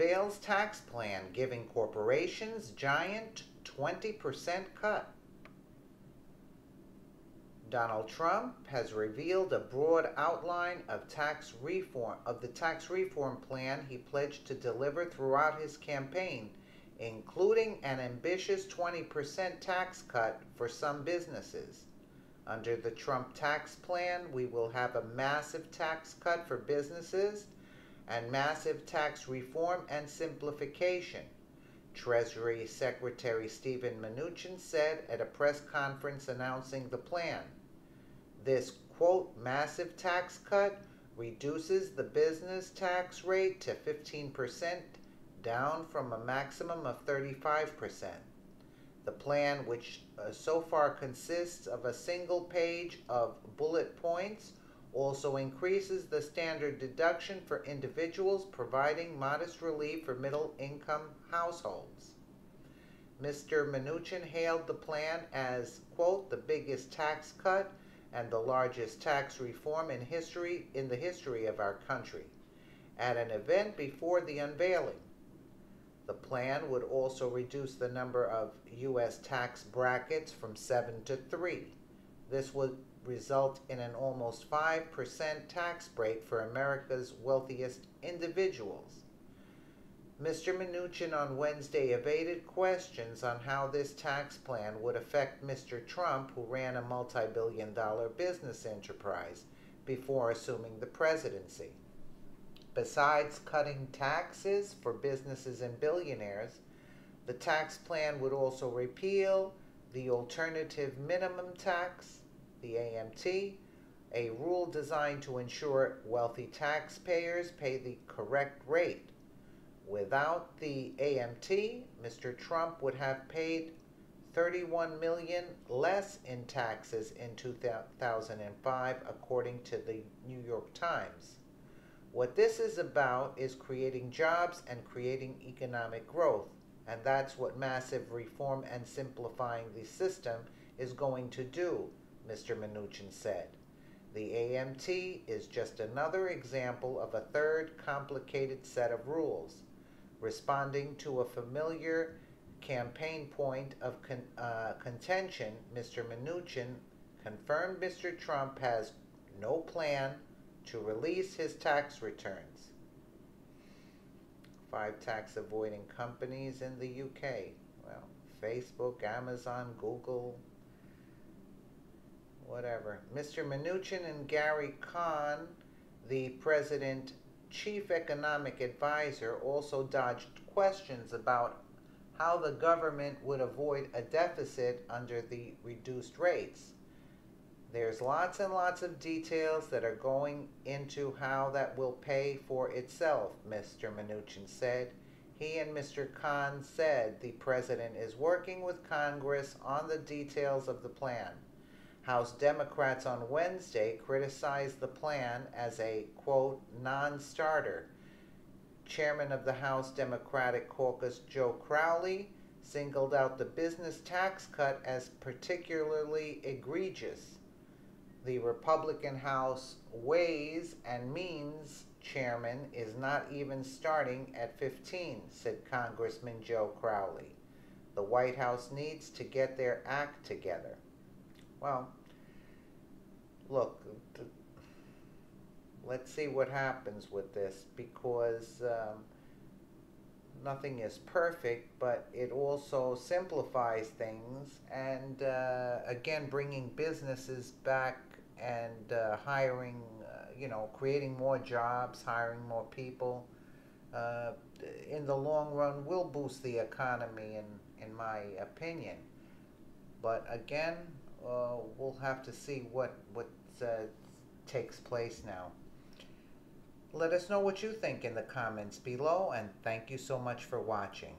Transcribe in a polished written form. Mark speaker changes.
Speaker 1: Unveils tax plan giving corporations giant 20% cut. Donald Trump has revealed a broad outline of the tax reform plan he pledged to deliver throughout his campaign, including an ambitious 20% tax cut for some businesses. Under the Trump tax plan, we will have a massive tax cut for businesses and massive tax reform and simplification, Treasury Secretary Steven Mnuchin said at a press conference announcing the plan. This, quote, massive tax cut reduces the business tax rate to 15%, down from a maximum of 35%. The plan, which so far consists of a single page of bullet points, also increases the standard deduction for individuals, providing modest relief for middle-income households. Mr. Mnuchin hailed the plan as, quote, the biggest tax cut and the largest tax reform in the history of our country, at an event before the unveiling. The plan would also reduce the number of U.S. tax brackets from 7 to 3. This would result in an almost 5% tax break for America's wealthiest individuals. Mr. Mnuchin on Wednesday evaded questions on how this tax plan would affect Mr. Trump, who ran a multi-billion-dollar business enterprise before assuming the presidency. Besides cutting taxes for businesses and billionaires, the tax plan would also repeal the Alternative Minimum Tax, the AMT, a rule designed to ensure wealthy taxpayers pay the correct rate. Without the AMT, Mr. Trump would have paid $31 million less in taxes in 2005, according to the New York Times. What this is about is creating jobs and creating economic growth, and that's what massive reform and simplifying the system is going to do, Mr. Mnuchin said. The AMT is just another example of a third complicated set of rules. Responding to a familiar campaign point of contention, Mr. Mnuchin confirmed Mr. Trump has no plan to release his tax returns. 5 tax-avoiding companies in the UK. Well, Facebook, Amazon, Google, whatever. Mr. Mnuchin and Gary Kahn, the president's chief economic advisor, also dodged questions about how the government would avoid a deficit under the reduced rates. There's lots and lots of details that are going into how that will pay for itself, Mr. Mnuchin said. He and Mr. Kahn said the president is working with Congress on the details of the plan. House Democrats on Wednesday criticized the plan as a, quote, non-starter. Chairman of the House Democratic Caucus, Joe Crowley, singled out the business tax cut as particularly egregious. The Republican House Ways and Means chairman is not even starting at 15, said Congressman Joe Crowley. The White House needs to get their act together. Well, look, let's see what happens with this, because nothing is perfect, but it also simplifies things, and again, bringing businesses back and hiring, creating more jobs, hiring more people, in the long run will boost the economy, in my opinion. But again, we'll have to see what takes place now. Let us know what you think in the comments below, and thank you so much for watching.